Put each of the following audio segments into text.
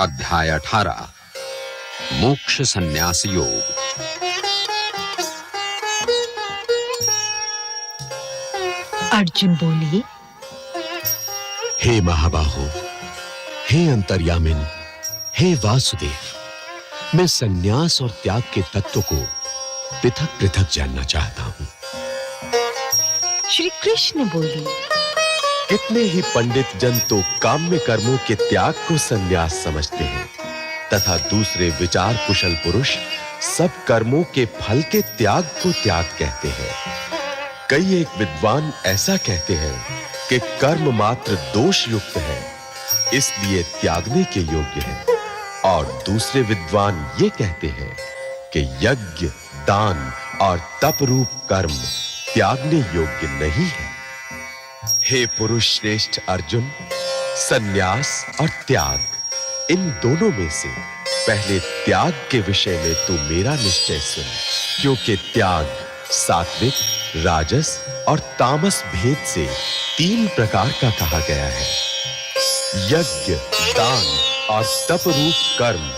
अध्याय 18 मोक्ष संन्यास योग। अर्जुन बोले, हे महाबाहो, हे अंतर्यामिन, हे वासुदेव, मैं संन्यास और त्याग के तत्व को पृथक-पृथक जानना चाहता हूं। श्री कृष्ण बोले, कितने ही पंडित जन तो काम्य कर्मों के त्याग को संन्यास समझते हैं तथा दूसरे विचार कुशल पुरुष सब कर्मों के फल के त्याग को त्याग कहते हैं। कई एक विद्वान ऐसा कहते हैं कि कर्म मात्र दोष युक्त है, इसलिए त्यागने के योग्य है, और दूसरे विद्वान ये कहते हैं कि यज्ञ, दान और तप रूप कर्म त्यागने योग्य नहीं है। हे पुरुष श्रेष्ठ अर्जुन, संन्यास और त्याग इन दोनों में से पहले त्याग के विषय में तू मेरा निश्चय सुन, क्योंकि त्याग सात्विक, राजस और तामस भेद से 3 प्रकार का कहा गया है। यज्ञ, दान और तप रूप कर्म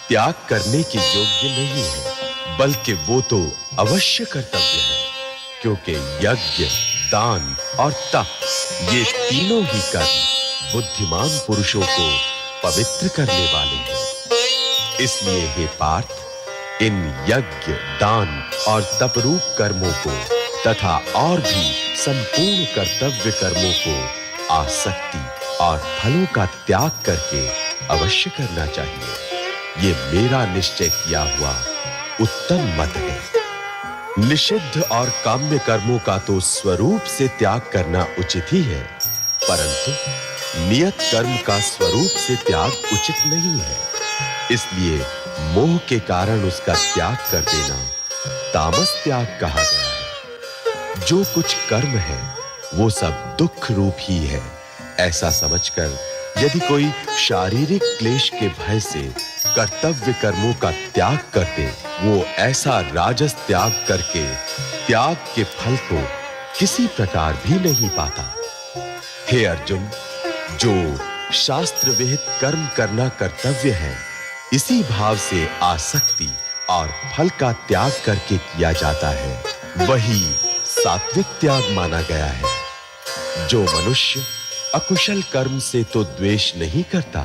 त्याग करने के योग्य नहीं है, बल्कि वो तो अवश्य कर्तव्य है, क्योंकि यज्ञ, दान और तप ये तीनों ही कर्म बुद्धिमान पुरुषों को पवित्र करने वाले हैं। इसलिए हे पार्थ, इन यज्ञ, दान और तप रूप कर्मों को तथा और भी संपूर्ण कर्तव्य कर्मों को आसक्ति और फलों का त्याग करके अवश्य करना चाहिए। ये मेरा निश्चय किया हुआ उत्तम मत है। निषिद्ध और काम्य कर्मों का तो स्वरूप से त्याग करना उचित ही है, परंतु नियत कर्म का स्वरूप से त्याग उचित नहीं है। इसलिए मोह के कारण उसका त्याग कर देना तामस त्याग कहा गया है। जो कुछ कर्म है वो सब दुख रूप ही है, ऐसा समझकर यदि कोई शारीरिक क्लेश के भय से कर्तव्य कर्मों का त्याग करते, वो ऐसा राजस त्याग करके त्याग के फल को किसी प्रकार भी नहीं पाता। हे अर्जुन, जो शास्त्र विहित कर्म करना कर्तव्य है, इसी भाव से आसक्ति और फल का त्याग करके किया जाता है, वही सात्विक त्याग माना गया है। जो मनुष्य अकुशल कर्म से तो द्वेष नहीं करता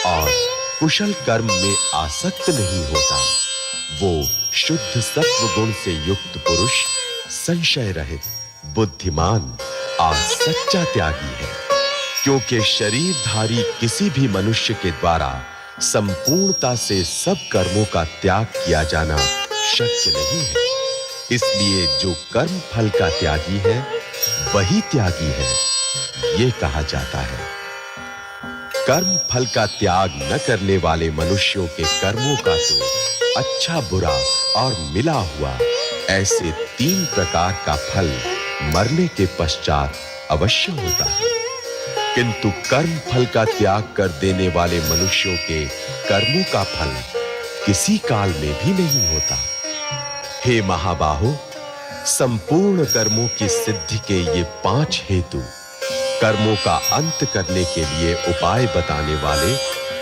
और कुशल कर्म में आसक्त नहीं होता, वो शुद्ध सत्व गुण से युक्त पुरुष, संशय रहित, बुद्धिमान और सच्चा त्यागी है। क्योंकि शरीरधारी किसी भी मनुष्य के द्वारा संपूर्णता से सब कर्मों का त्याग किया जाना शक्य नहीं है। इसलिए जो कर्म फल का त्यागी है, वही त्यागी है, ये कहा जाता है। कर्म फल का त्याग न करने वाले मनुष्यों के कर्मों का तो अच्छा बुरा और मिला हुआ ऐसे 3 प्रकार का फल मरने के पश्चात अवश्य होता है, किंतु कर्म फल का त्याग कर देने वाले मनुष्यों के कर्मों का फल किसी काल में भी नहीं होता। हे महाबाहो, संपूर्ण कर्मों की सिद्धि के ये 5 हेतु कर्मों का अंत करने के लिए उपाय बताने वाले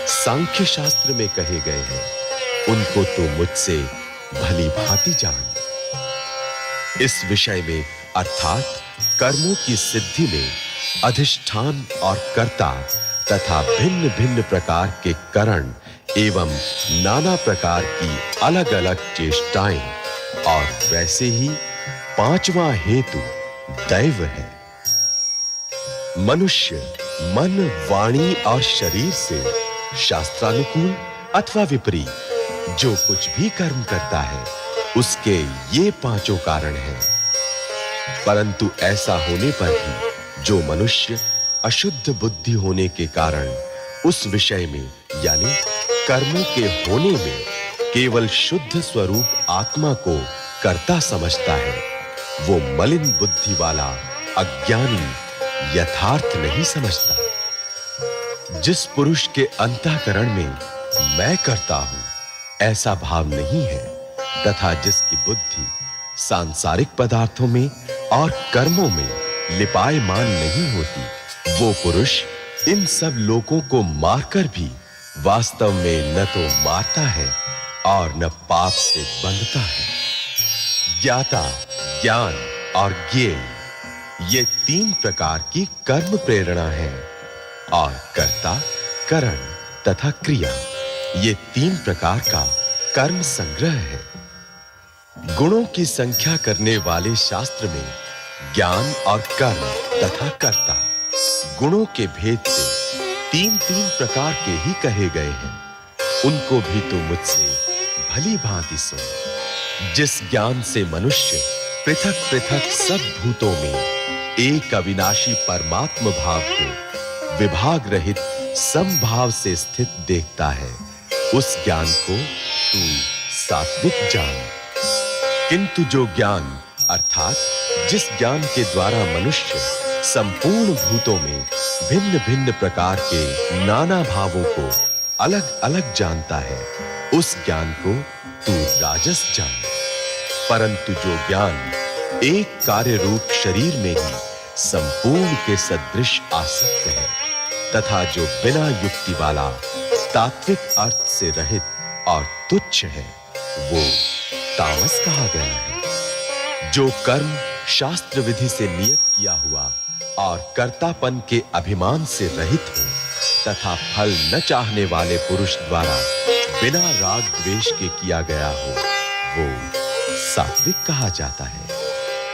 सांख्य शास्त्र में कहे गए हैं, उनको तो मुझसे भली भांति जान। इस विषय में अर्थात कर्मों की सिद्धि में अधिष्ठान और कर्ता तथा भिन्न-भिन्न प्रकार के कारण एवं नाना प्रकार की अलग-अलग चेष्टाएं, और वैसे ही 5वां हेतु दैव है। मनुष्य मन, वाणी और शरीर से शास्त्रानुकूल अथवा विपरीत जो कुछ भी कर्म करता है, उसके ये 5 कारण हैं। परंतु ऐसा होने पर भी जो मनुष्य अशुद्ध बुद्धि होने के कारण उस विषय में यानी कर्मों के होने में केवल शुद्ध स्वरूप आत्मा को कर्ता समझता है, वो मलिन बुद्धि वाला अज्ञानी यथार्थ नहीं समझता। जिस पुरुष के अंतःकरण में मैं करता हूं ऐसा भाव नहीं है, तथा जिसकी बुद्धि सांसारिक पदार्थों में और कर्मों में लिपायमान नहीं होती, वो पुरुष इन सब लोगों को मारकर भी वास्तव में न तो मारता है और न पाप से बंधता है। ज्ञाता, ज्ञान और ज्ञेय, ये 3 प्रकार की कर्म प्रेरणा है, और कर्ता, करण तथा क्रिया, ये 3 प्रकार का कर्म संग्रह है। गुणों की संख्या करने वाले शास्त्र में ज्ञान और कर्म तथा कर्ता, गुणों के भेद से 3-3 प्रकार के ही कहे गए हैं। उनको भी तो मुझसे भली भांति सुन। जिस ज्ञान से मनुष्य पृथक-पृथक सब भूतों में एक अविनाशी परमात्म भाव को विभाग रहित समभाव से स्थित देखता है, उस ज्ञान को तू सात्विक जान। किंतु जो ज्ञान अर्थात जिस ज्ञान के द्वारा मनुष्य संपूर्ण भूतों में भिन्न-भिन्न प्रकार के नाना भावों को अलग-अलग जानता है, उस ज्ञान को तू राजस जान। परंतु जो ज्ञान एक कार्य रूप शरीर में ही संपूर्ण के सदृश आसक्त है तथा जो बिना युक्ति वाला तात्विक अर्थ से रहित और तुच्छ है, वो तामस कहा गया है। जो कर्म शास्त्र विधि से नियत किया हुआ और कर्तापन के अभिमान से रहित हो तथा फल न चाहने वाले पुरुष द्वारा बिना राग द्वेष के किया गया हो, वो सात्विक कहा जाता है।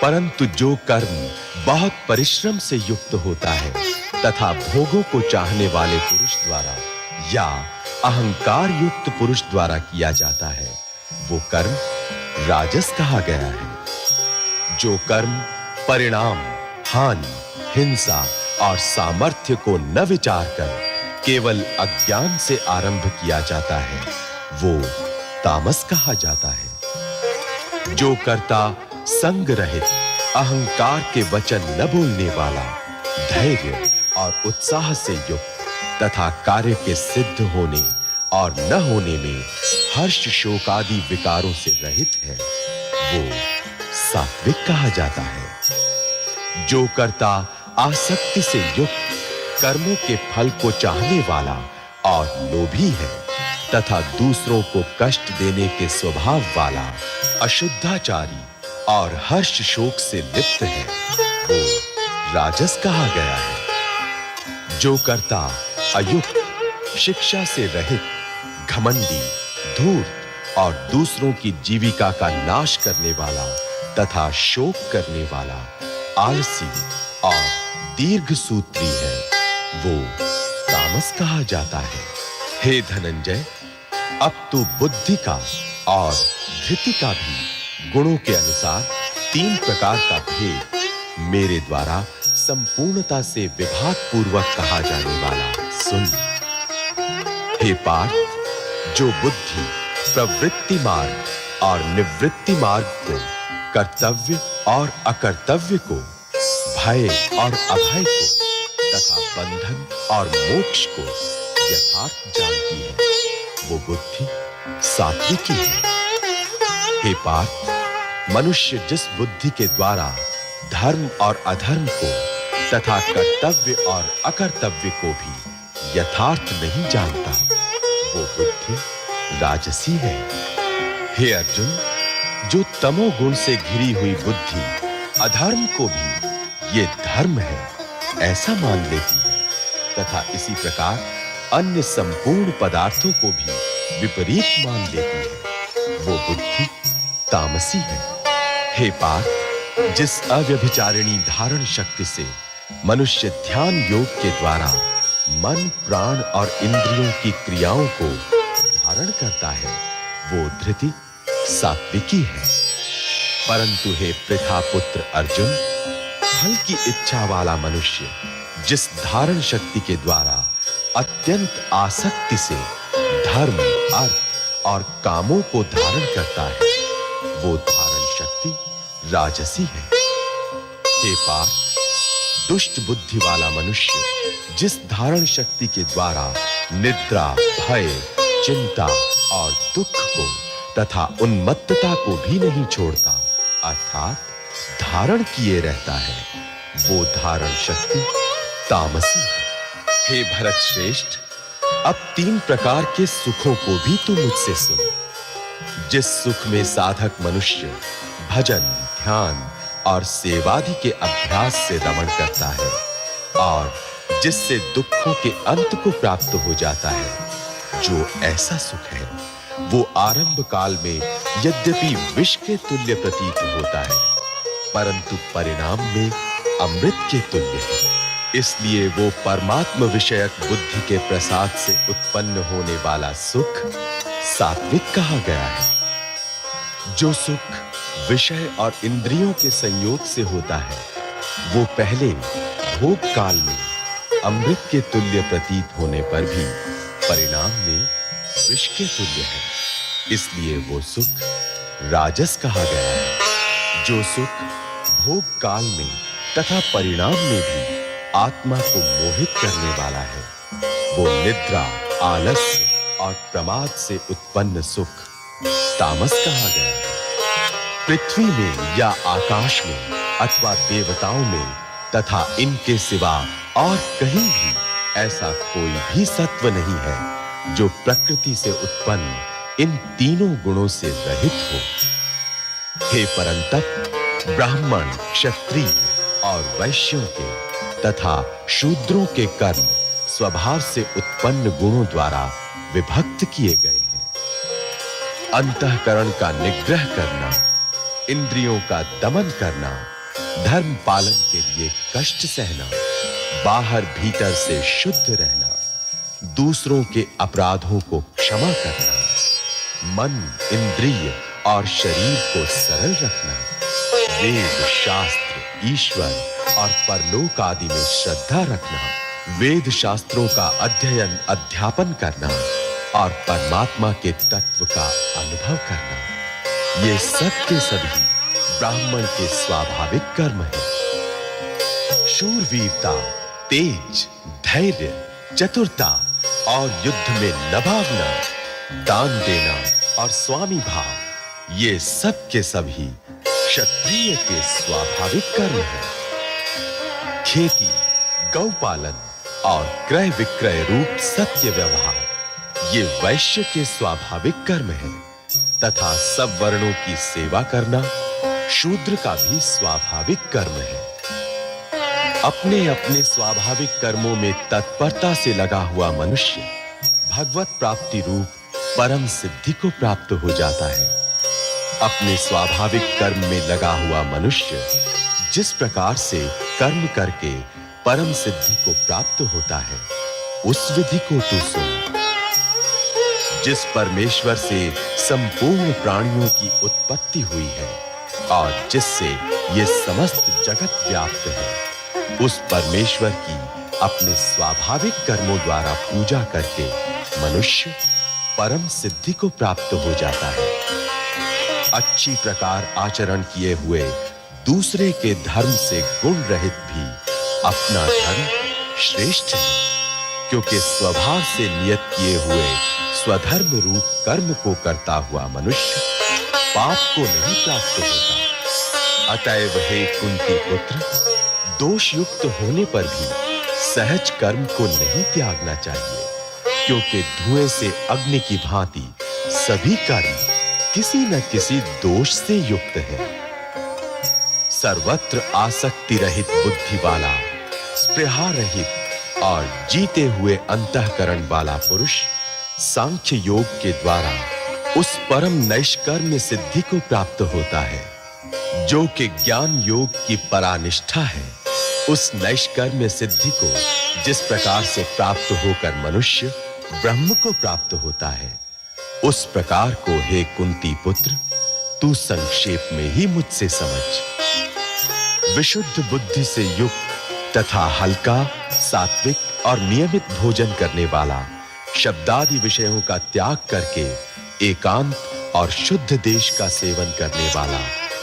परंतु जो कर्म बहुत परिश्रम से युक्त होता है तथा भोगों को चाहने वाले पुरुष द्वारा या अहंकार युक्त पुरुष द्वारा किया जाता है, वो कर्म राजस कहा गया है। जो कर्म परिणाम, हानि, हिंसा और सामर्थ्य को न विचार कर केवल अज्ञान से आरंभ किया जाता है, वो तामस कहा जाता है। जो कर्ता संग रहित, अहंकार के वचन न बोलने वाला, धैर्य और उत्साह से युक्त तथा कार्य के सिद्ध होने और न होने में हर्ष शोक आदि विकारों से रहित है, वो सात्विक कहा जाता है। जो कर्ता आसक्ति से युक्त, कर्मों के फल को चाहने वाला और लोभी है तथा दूसरों को कष्ट देने के स्वभाव वाला, अशुद्धाचारी और हर्ष शोक से लिप्त है, वो राजस कहा गया है। जो कर्ता अयुक्त, शिक्षा से रहित, घमंडी, धूर्त और दूसरों की जीविका का नाश करने वाला तथा शोक करने वाला, आलसी और दीर्घ सूत्री है, वो तामस कहा जाता है। हे धनंजय, अब तू बुद्धि का और धृति का भी गुणों के अनुसार 3 प्रकार का भेद मेरे द्वारा संपूर्णता से विभाग पूर्वक कहा जाने वाला सुन। हे पार्थ, जो बुद्धि प्रवृत्ति मार्ग और निवृत्ति मार्ग को, कर्तव्य और अकर्तव्य को, भय और अभय को तथा बंधन और मोक्ष को यथार्थ जानती है, वो बुद्धि सात्विकी है। हे पार्थ, मनुष्य जिस बुद्धि के द्वारा धर्म और अधर्म को तथा कर्तव्य और अकर्तव्य को भी यथार्थ नहीं जानता, वो बुद्धि राजसी है। हे अर्जुन, जो तमोगुण से घिरी हुई बुद्धि अधर्म को भी ये धर्म है ऐसा मान लेती है तथा इसी प्रकार अन्य संपूर्ण पदार्थों को भी विपरीत मान लेती है, वो बुद्धि तामसी है। हे पार्थ, जिस अव्यभिचारिणी धारण शक्ति से मनुष्य ध्यान योग के द्वारा मन, प्राण और इंद्रियों की क्रियाओं को धारण करता है, वो धृति सात्विकी है। परंतु हे पृथा पुत्र अर्जुन, फल की इच्छा वाला मनुष्य जिस धारण शक्ति के द्वारा अत्यंत आसक्ति से धर्म, अर्थ और कामों को धारण करता है, वो धारण शक्ति राजसी है। हे पार्थ, दुष्ट बुद्धि वाला मनुष्य जिस धारण शक्ति के द्वारा निद्रा, भय, चिंता और दुख को तथा उन्मत्तता को भी नहीं छोड़ता, अर्थात धारण किए रहता है, वो धारण शक्ति तामसी है। हे भरत श्रेष्ठ, अब 3 प्रकार के सुखों को भी तू मुझसे सुन। जिस सुख में साधक मनुष्य भजन, ध्यान और सेवादि के अभ्यास से रमण करता है और जिससे दुखों के अंत को प्राप्त हो जाता है, जो ऐसा सुख है वो आरंभ काल में यद्यपि विष के तुल्य प्रतीत होता है, परंतु परिणाम में अमृत के तुल्य है। इसलिए वो परमात्म विषयक बुद्धि के प्रसाद से उत्पन्न होने वाला सुख सात्विक कहा गया है। जो सुख विषय और इंद्रियों के संयोग से होता है, वो पहले भोग काल में अमृत के तुल्य प्रतीत होने पर भी परिणाम में विष के तुल्य है। इसलिए वो सुख राजस कहा गया है। जो सुख भोग काल में तथा परिणाम में भी आत्मा को मोहित करने वाला है, वो निद्रा, आलस्य और प्रमाद से उत्पन्न सुख तामस कहा गया है। पृथ्वी में या आकाश में अथवा देवताओं में तथा इनके सिवा और कहीं भी ऐसा कोई भी सत्व नहीं है जो प्रकृति से उत्पन्न इन तीनों गुणों से रहित हो। हे परंतप, ब्राह्मण, क्षत्रिय और वैश्यों के तथा शूद्रों के कर्म स्वभाव से उत्पन्न गुणों द्वारा विभक्त किए गए हैं। अंतःकरण का निग्रह करना, इंद्रियों का दमन करना, धर्म पालन के लिए कष्ट सहना, बाहर भीतर से शुद्ध रहना, दूसरों के अपराधों को क्षमा करना, मन, इंद्रिय और शरीर को सरल रखना, वेद, शास्त्र, ईश्वर और परलोक आदि में श्रद्धा रखना, वेद शास्त्रों का अध्ययन, अध्यापन करना और परमात्मा के तत्व का अनुभव करना, ये सब के सभी ब्राह्मण के स्वाभाविक कर्म हैं। शूरवीरता, तेज, धैर्य, चतुरता और युद्ध में न भागना, दान देना और स्वामी भाव, ये सब के सभी क्षत्रिय के स्वाभाविक कर्म हैं। खेती, गौपालन और क्रय विक्रय रूप सत्य व्यवहार, ये वैश्य के स्वाभाविक कर्म हैं तथा सब वर्णों की सेवा करना शूद्र का भी स्वाभाविक कर्म है। अपने अपने स्वाभाविक कर्मों में तत्परता से लगा हुआ मनुष्य भगवत प्राप्ति रूप परम सिद्धि को प्राप्त हो जाता है। अपने स्वाभाविक कर्म में लगा हुआ मनुष्य जिस प्रकार से कर्म करके परम सिद्धि को प्राप्त होता है, उस विधि को तू सुन। जिस परमेश्वर से संपूर्ण प्राणियों की उत्पत्ति हुई है और जिससे ये समस्त जगत व्याप्त है, उस परमेश्वर की अपने स्वाभाविक कर्मों द्वारा पूजा करके मनुष्य परम सिद्धि को प्राप्त हो जाता है। अच्छी प्रकार आचरण किए हुए दूसरे के धर्म से गुण रहित भी अपना धर्म श्रेष्ठ है, क्योंकि स्वभाव से नियत किए हुए स्वधर्म रूप कर्म को करता हुआ मनुष्य पाप को नहीं प्राप्त होता। अतएव हे कुंती पुत्र, दोष युक्त होने पर भी सहज कर्म को नहीं त्यागना चाहिए, क्योंकि धुएं से अग्नि की भांति सभी कर्म किसी न किसी दोष से युक्त है। सर्वत्र आसक्ति रहित बुद्धि वाला, स्पृहा रहित और जीते हुए अंतःकरण वाला पुरुष सांख्य योग के द्वारा उस परम नैष्कर्म्य सिद्धि को प्राप्त होता है जो कि ज्ञान योग की परानिष्ठा है। उस नैष्कर्म्य सिद्धि को जिस प्रकार से प्राप्त होकर मनुष्य ब्रह्म को प्राप्त होता है, उस प्रकार को हे कुंती पुत्र तू संक्षेप में ही मुझसे समझ। विशुद्ध बुद्धि से युक्त तथा हल्का, सात्विक और नियमित भोजन करने वाला, शब्दादि विषयों का त्याग करके एकांत और शुद्ध देश का सेवन करने वाला,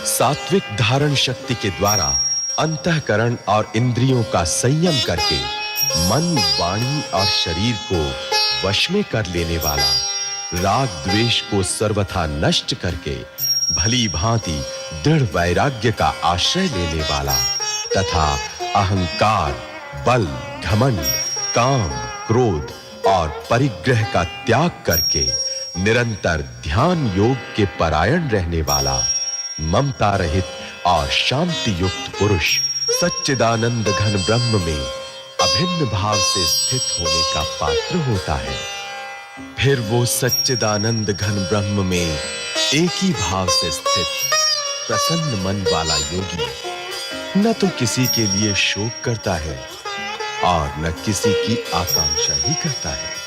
सात्विक धारण शक्ति के द्वारा अंतःकरण और इंद्रियों का संयम करके मन, वाणी और शरीर को वश में कर लेने वाला, राग द्वेष को सर्वथा नष्ट करके भली भांति दृढ़ वैराग्य का आश्रय लेने वाला तथा अहंकार, बल, घमंड, काम, क्रोध और परिग्रह का त्याग करके निरंतर ध्यान योग के परायण रहने वाला, ममता रहित और शांति युक्त पुरुष सच्चिदानंद घन ब्रह्म में अभिन्न भाव से स्थित होने का पात्र होता है। फिर वो सच्चिदानंद घन ब्रह्म में एक ही भाव से स्थित प्रसन्न मन वाला योगी न तो किसी के लिए शोक करता है और न किसी की आकांक्षा ही करता है।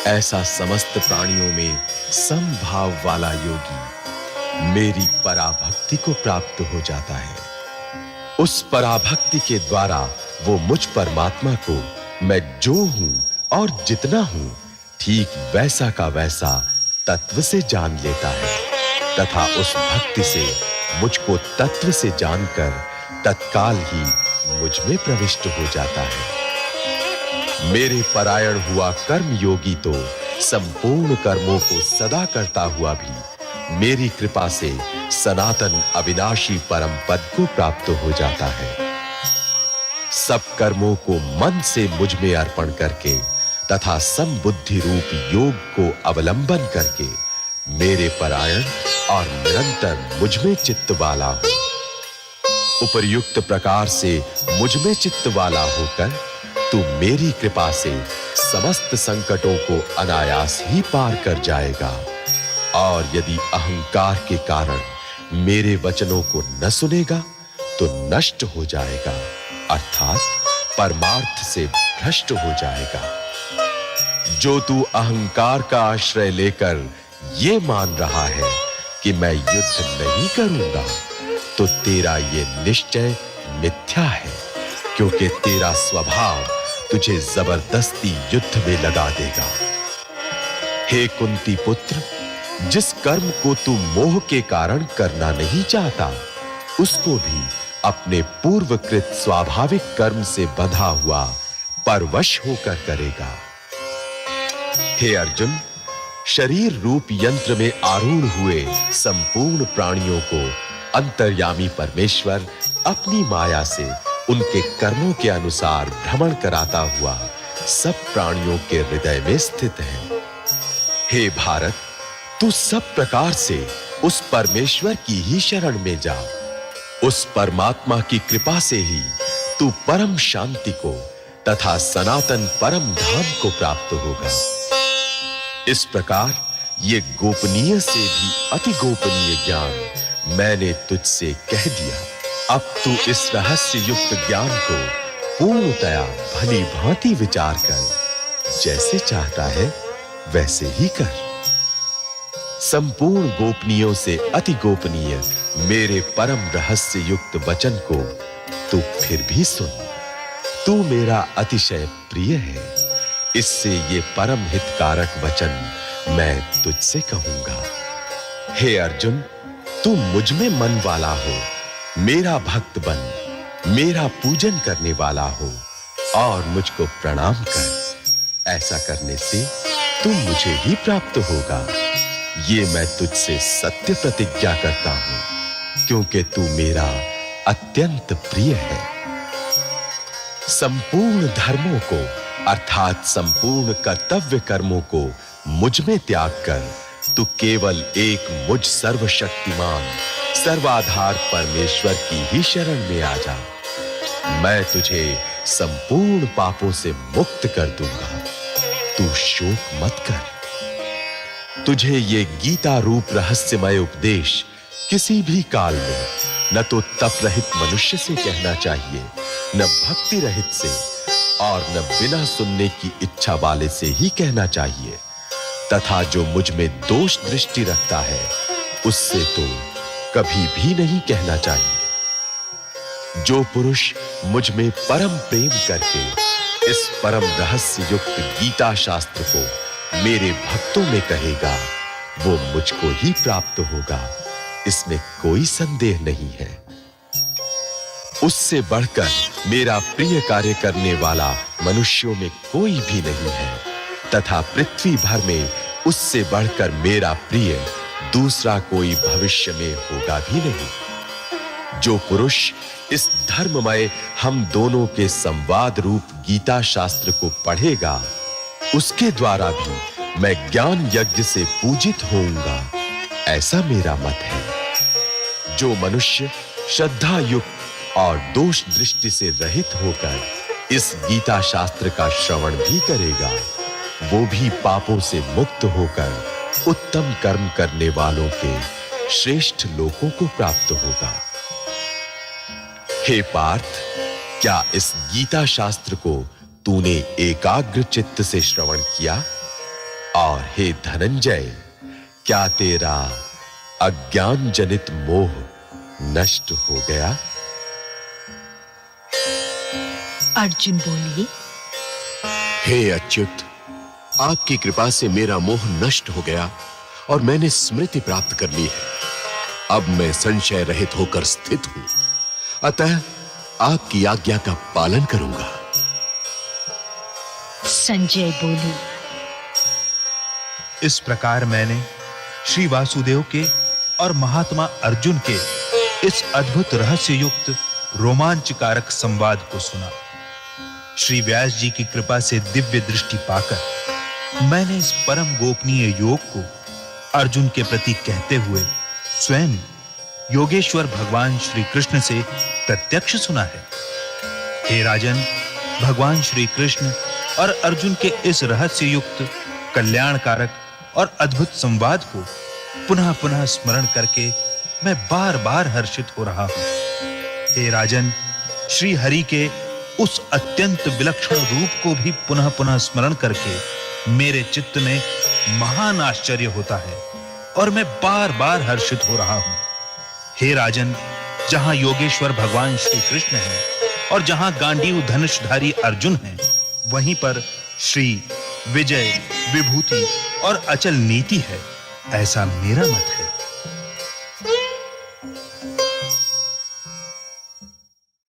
ऐसा समस्त प्राणियों में समभाव वाला योगी मेरी पराभक्ति को प्राप्त हो जाता है। उस पराभक्ति के द्वारा वो मुझ परमात्मा को मैं जो हूं और जितना हूं ठीक वैसा का वैसा तत्व से जान लेता है तथा उस भक्ति से मुझको तत्व से जानकर तत्काल ही मुझ में प्रविष्ट हो जाता है। मेरे परायण हुआ कर्म योगी तो संपूर्ण कर्मों को सदा करता हुआ भी मेरी कृपा से सनातन अविनाशी परम पद को प्राप्त हो जाता है। सब कर्मों को मन से मुझ में अर्पण करके तथा समबुद्धि रूप योग को अवलंबन करके मेरे परायण और निरंतर मुझ में चित्त वाला हो। उपर्युक्त प्रकार से मुझ में चित्त वाला होकर तू मेरी कृपा से समस्त संकटों को अनायास ही पार कर जाएगा। और यदि अहंकार के कारण मेरे वचनों को न सुनेगा तो नष्ट हो जाएगा, अर्थात परमार्थ से भ्रष्ट हो जाएगा। जो तू अहंकार का आश्रय लेकर ये मान रहा है कि मैं युद्ध नहीं करूंगा, तो तेरा ये निश्चय मिथ्या है, क्योंकि तेरा स्वभाव तुझे जबरदस्ती युद्ध में लगा देगा। हे कुंती पुत्र, जिस कर्म को तू मोह के कारण करना नहीं चाहता, उसको भी अपने पूर्वकृत स्वाभाविक कर्म से बंधा हुआ परवश होकर करेगा। हे अर्जुन, शरीर रूप यंत्र में आरूढ़ हुए संपूर्ण प्राणियों को अंतर्यामी परमेश्वर अपनी माया से उनके कर्मों के अनुसार भ्रमण कराता हुआ सब प्राणियों के हृदय में स्थित है। हे भारत, तू सब प्रकार से उस परमेश्वर की ही शरण में जा। उस परमात्मा की कृपा से ही तू परम शांति को तथा सनातन परम धाम को प्राप्त होगा। इस प्रकार ये गोपनीय से भी अति गोपनीय ज्ञान मैंने तुझसे कह दिया। अब तू इस रहस्य युक्त ज्ञान को पूर्णतया भली भांति विचार कर, जैसे चाहता है वैसे ही कर। संपूर्ण गोपनीयों से अति गोपनीय मेरे परम रहस्य युक्त वचन को तू फिर भी सुन। तू मेरा अतिशय प्रिय है, इससे ये परम हितकारक वचन मैं तुझसे कहूंगा। हे अर्जुन, तू मुझ में मन वाला हो, मेरा भक्त बन, मेरा पूजन करने वाला हो और मुझको प्रणाम कर। ऐसा करने से तू मुझे ही प्राप्त होगा। ये मैं तुझसे सत्य प्रतिज्ञा करता हूं, क्योंकि तू मेरा अत्यंत प्रिय है। संपूर्ण धर्मों को अर्थात संपूर्ण कर्तव्य कर्मों को मुझ में त्याग कर तू केवल एक मुझ सर्वशक्तिमान सर्वाधार परमेश्वर की ही शरण में आ जा। मैं तुझे संपूर्ण पापों से मुक्त कर दूंगा। तू शोक मत कर। तुझे ये गीता रूप रहस्यमय उपदेश किसी भी काल में न तो तप रहित मनुष्य से कहना चाहिए, न भक्ति रहित से और न बिना सुनने की इच्छा वाले से ही कहना चाहिए, तथा जो मुझ में दोष दृष्टि रखता है उससे तो कभी भी नहीं कहना चाहिए। जो पुरुष मुझ में परम प्रेम करके इस परम रहस्य युक्त गीता शास्त्र को मेरे भक्तों में कहेगा, वो मुझको ही प्राप्त होगा, इसमें कोई संदेह नहीं है। उससे बढ़कर मेरा प्रिय कार्य करने वाला मनुष्यों में कोई भी नहीं है, तथा पृथ्वी भर में उससे बढ़कर मेरा प्रिय दूसरा कोई भविष्य में होगा भी नहीं। जो पुरुष इस धर्ममय हम दोनों के संवाद रूप गीता शास्त्र को पढ़ेगा उसके द्वारा भी मैं ज्ञान यज्ञ से पूजित होऊंगा, ऐसा मेरा मत है। जो मनुष्य श्रद्धा युक्त और दोष दृष्टि से रहित होकर इस गीता शास्त्र का श्रवण भी करेगा, वो भी पापों से मुक्त होकर उत्तम कर्म करने वालों के श्रेष्ठ लोकों को प्राप्त होगा। हे पार्थ, क्या इस गीता शास्त्र को तूने एकाग्र चित्त से श्रवण किया? और हे धनंजय, क्या तेरा अज्ञान जनित मोह नष्ट हो गया? अर्जुन बोले, हे अच्युत, आपकी कृपा से मेरा मोह नष्ट हो गया और मैंने स्मृति प्राप्त कर ली है। अब मैं संशय रहित होकर स्थित हूं, अतः आपकी आज्ञा का पालन करूंगा। संजय बोले, इस प्रकार मैंने श्री वासुदेव के और महात्मा अर्जुन के इस अद्भुत रहस्य युक्त रोमांचकारक संवाद को सुना। श्री व्यास जी की कृपा से दिव्य दृष्टि पाकर मैंने इस परम गोपनीय योग को अर्जुन के प्रति कहते हुए स्वयं योगेश्वर भगवान श्री कृष्ण से प्रत्यक्ष सुना है। हे राजन, भगवान श्री कृष्ण और अर्जुन के इस रहस्य युक्त कल्याणकारक और अद्भुत संवाद को पुनः पुनः स्मरण करके मैं बार-बार हर्षित हो रहा हूं। हे राजन, श्री हरि के उस अत्यंत विलक्षण रूप को भी पुनः पुनः स्मरण करके मेरे चित्त में महान आश्चर्य होता है और मैं बार-बार हर्षित हो रहा हूं। हे राजन, जहां योगेश्वर भगवान श्री कृष्ण हैं और जहां गांडीव धनुषधारी अर्जुन हैं, वहीं पर श्री विजय, विभूति और अचल नीति है, ऐसा मेरा मत है।